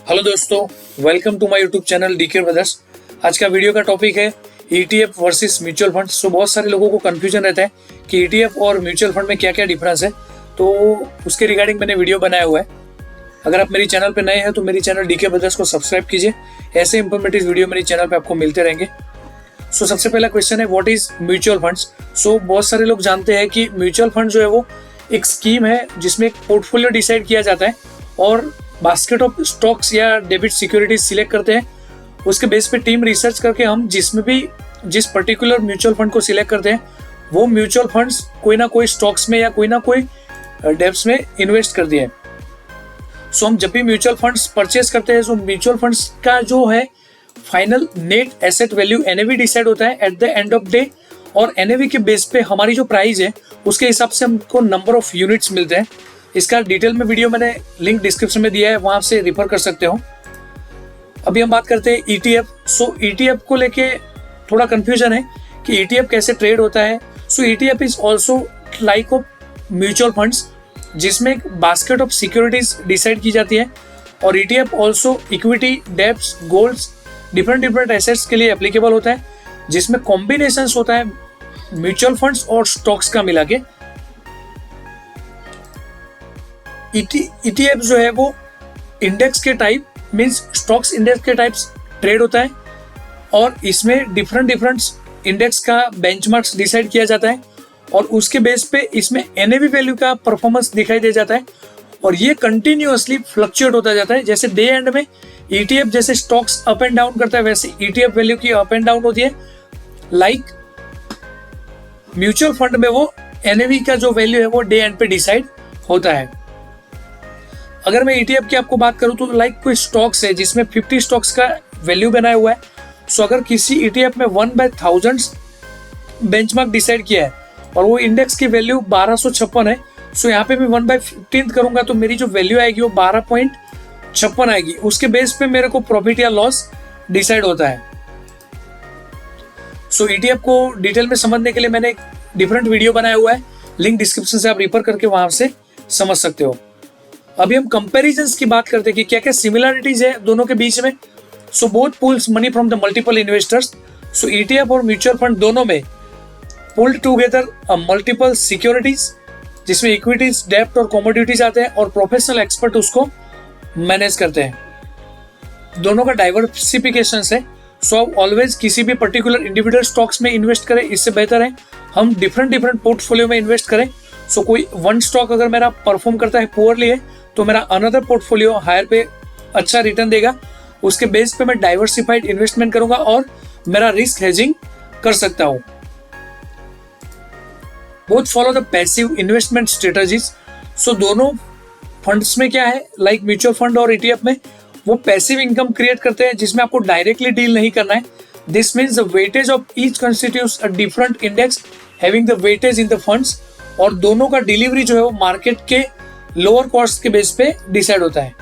Hello दोस्तों, welcome to my YouTube channel DK brothers. आज का वीडियो का टॉपिक है ETF versus mutual fund. So बहुत सारे लोगों को कंफ्यूजन रहता है कि ईटीएफ और म्यूचुअल फंड में क्या क्या डिफरेंस है, तो उसके रिगार्डिंग मैंने वीडियो बनाया हुआ है। अगर आप मेरी चैनल पर नए हैं तो मेरी चैनल डीके ब्रदर्स को सब्सक्राइब कीजिए। ऐसे इंफॉर्मेटिव वीडियो मेरी चैनल पर आपको मिलते रहेंगे। सो सबसे पहला क्वेश्चन है, व्हाट इज म्यूचुअल फंड्स। सो बहुत सारे लोग जानते हैं कि म्यूचुअल फंड जो है वो एक स्कीम है जिसमें एक पोर्टफोलियो डिसाइड किया जाता है और बास्केट ऑफ स्टॉक्स या डेबिट सिक्योरिटीज सिलेक्ट करते हैं। उसके बेस पे टीम रिसर्च करके हम जिस पर्टिकुलर म्यूचुअल फंड को सिलेक्ट करते हैं वो म्यूचुअल फंड्स कोई ना कोई स्टॉक्स में या कोई ना कोई डेब्ट्स में इन्वेस्ट कर दिए। सो हम जब भी म्यूचुअल फंड्स परचेज करते हैं तो म्यूचुअल फंड्स का जो है final net asset value NAV decide होता है at the end of day, और एनएवी के बेस पे हमारी जो प्राइस है उसके हिसाब से हमको नंबर ऑफ यूनिट्स मिलते हैं। इसका डिटेल में वीडियो मैंने लिंक डिस्क्रिप्शन में दिया है, वहां से रिफर कर सकते हो। अभी हम बात करते हैं ईटीएफ। सो ईटीएफ को लेके थोड़ा कंफ्यूजन है कि ईटीएफ कैसे ट्रेड होता है। So ETF is also like of mutual funds जिसमें बास्केट ऑफ सिक्योरिटीज डिसाइड की जाती है, और ETF also equity, debts, golds, different assets के लिए एप्लीकेबल होता है, जिसमें कॉम्बिनेशंस होता है म्यूचुअल फंड्स और स्टॉक्स का मिला के। ईटीएफ जो है वो इंडेक्स के टाइप मींस स्टॉक्स इंडेक्स के टाइप्स ट्रेड होता है, और इसमें डिफरेंट इंडेक्स का बेंचमार्क्स डिसाइड किया जाता है और उसके बेस पे इसमें एनएवी वैल्यू का परफॉर्मेंस दिखाई दे जाता है, और ये कंटिन्यूअसली फ्लक्चुएट होता जाता है। जैसे डे एंड में ईटीएफ जैसे स्टॉक्स अप एंड डाउन करता है, वैसे ईटीएफ वैल्यू की अप एंड डाउन होती है। लाइक म्यूचुअल फंड में वो एनएवी का जो वैल्यू है वो डे एंड पे डिसाइड होता है। अगर मैं ईटीएफ की आपको बात करूं तो लाइक कोई स्टॉक्स है जिसमें 50 स्टॉक्स का वैल्यू बनाया हुआ है। सो अगर किसी ईटीएफ में 1/1000 बेंचमार्क डिसाइड किया है और वो इंडेक्स की वैल्यू 1256 है, सो यहाँ पे मैं 1/15 करूंगा तो मेरी जो वैल्यू आएगी वो 12.56 आएगी। उसके बेस पे मेरे को प्रॉफिट या लॉस डिसाइड होता है। सो ईटीएफ को डिटेल में समझने के लिए मैंने एक डिफरेंट वीडियो बनाया हुआ है, लिंक डिस्क्रिप्शन से आप रेफर करके वहां से समझ सकते हो। अभी हम कंपैरिजंस की बात करते हैं कि क्या क्या सिमिलरिटीज है दोनों के बीच में। So both pools money from the multiple investors. So ETF और म्यूचुअल फंड दोनों में पुल्ड टुगेदर मल्टीपल सिक्योरिटीज जिसमें इक्विटीज, डेब्ट और कमोडिटीज आते हैं, और प्रोफेशनल एक्सपर्ट उसको मैनेज करते हैं। दोनों का डाइवर्सिफिकेशन है। सो ऑलवेज किसी भी पर्टिकुलर इंडिविजुअल स्टॉक्स में इन्वेस्ट करें, इससे बेहतर है हम डिफरेंट पोर्टफोलियो में इन्वेस्ट करें। सो कोई वन स्टॉक अगर मेरा परफॉर्म करता है पुअरली है तो मेरा अनदर पोर्टफोलियो हायर पे अच्छा रिटर्न देगा। उसके बेस पे मैं डाइवर्सिफाइड इन्वेस्टमेंट करूंगा और मेरा रिस्क हेजिंग कर सकता हूं। Both follow the passive investment strategies. So दोनों फंड्स में क्या है, लाइक म्यूचुअल फंड और ईटीएफ में वो पैसिव इनकम क्रिएट करते हैं जिसमें आपको डायरेक्टली डील नहीं करना है। This means the weightage of each constitutes a different index having the weightage in the funds, और दोनों का डिलीवरी जो है वो मार्केट के लोअर कॉस्ट के बेस पे डिसाइड होता है।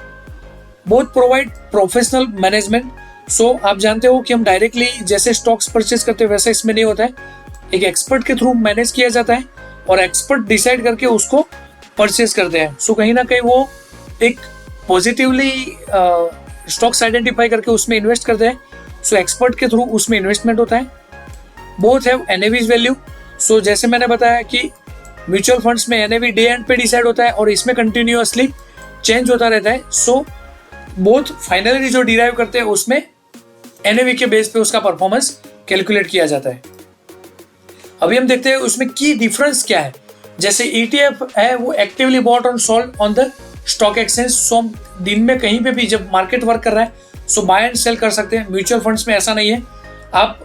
Both provide professional management. So आप जानते हो कि हम डायरेक्टली जैसे स्टॉक्स परचेज करते हैं वैसा इसमें नहीं होता है, एक एक्सपर्ट के थ्रू मैनेज किया जाता है और एक्सपर्ट डिसाइड करके उसको परचेज करते हैं। सो कहीं ना कहीं वो एक पॉजिटिवली स्टॉक्स आइडेंटिफाई करके उसमें इन्वेस्ट करते हैं। सो एक्सपर्ट के थ्रू उसमें इन्वेस्टमेंट होता है। Both have NAVs value. So जैसे मैंने बताया कि म्यूचुअल फंड्स में एनएवी डे एंड पे डिसाइड होता है और इसमें कंटिन्यूअसली चेंज होता रहता है। सो बोथ फाइनली जो डिराइव करते हैं उसमें एनएवी के बेस पे उसका परफॉर्मेंस कैलकुलेट किया जाता है। अभी हम देखते हैं उसमें की डिफरेंस क्या है। जैसे ईटीएफ है वो actively bought on sold on the stock exchange. So हम दिन में कहीं पे भी जब मार्केट वर्क कर रहा है सो बाय एंड सेल कर सकते हैं। म्यूचुअल फंड्स में ऐसा नहीं है, आप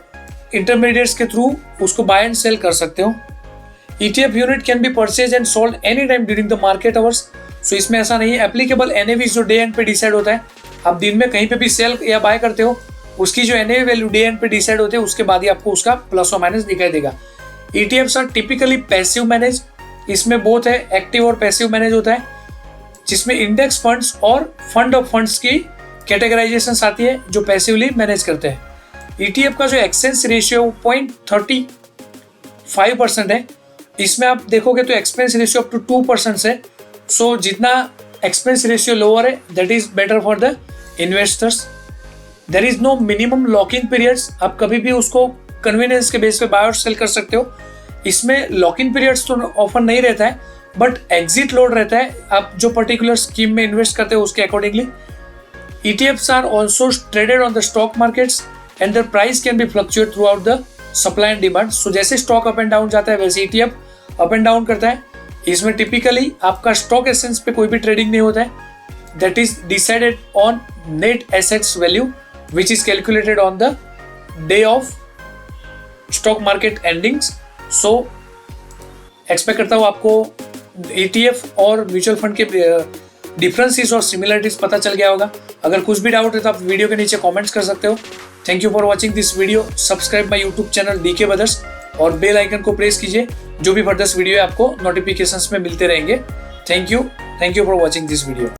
इंटरमीडिएट्स के थ्रू उसको बाय एंड सेल कर सकते हो। ETF unit can be purchased and sold anytime during the market hours. So इसमें ऐसा नहीं है। एप्लीकेबल एनएवी जो डे एंड पे डिसाइड होता है, आप दिन में कहीं पे भी सेल या बाय करते हो उसकी जो एनएवी वैल्यू डे एंड पे डिसाइड होती है उसके बाद ही आपको उसका प्लस और माइनस दिखाई देगा। ETFs are typically passive manage. इसमें बोथ है एक्टिव और पैसिव मैनेज होता है, जिसमें इंडेक्स फंड्स और फंड ऑफ फंड्स की कैटेगराइजेशन आती है जो पैसिवली मैनेज करते हैं। ETF का जो एक्सपेंस रेशियो 0.35% है। इसमें आप देखोगे तो एक्सपेंस रेशियो अप टू 2% है। सो जितना एक्सपेंस रेशियो लोअर है that is better for the investors. There is no minimum lock in periods, आप कभी भी उसको कन्वीनियंस के बेस पे बाय और सेल कर सकते हो। इसमें लॉक इन पीरियड्स तो ऑफर नहीं रहता है, बट एग्जिट लोड रहता है, आप जो पर्टिकुलर स्कीम में इन्वेस्ट करते हो उसके accordingly. ETFs are also traded on the stock markets and their price can be fluctuate throughout the supply and demand. So जैसे स्टॉक अप एंड डाउन जाता है वैसे ETF अप एंड डाउन करता है। इसमें टिपिकली आपका स्टॉक एसेंस पे कोई भी ट्रेडिंग नहीं होता है, that is decided on net assets value which is calculated on the day of stock market endings. So expect करता हूँ आपको ETF और म्यूचुअल फंड के डिफरेंसेस और सिमिलरिटीज पता चल गया होगा। अगर कुछ भी डाउट है तो आप वीडियो के नीचे कमेंट्स कर सकते हो। Thank you for watching this video. Subscribe my YouTube channel DK brothers और बेल आइकन को प्रेस कीजिए, जो भी फर्दर वीडियो है आपको नोटिफिकेशंस में मिलते रहेंगे। Thank you for watching this video.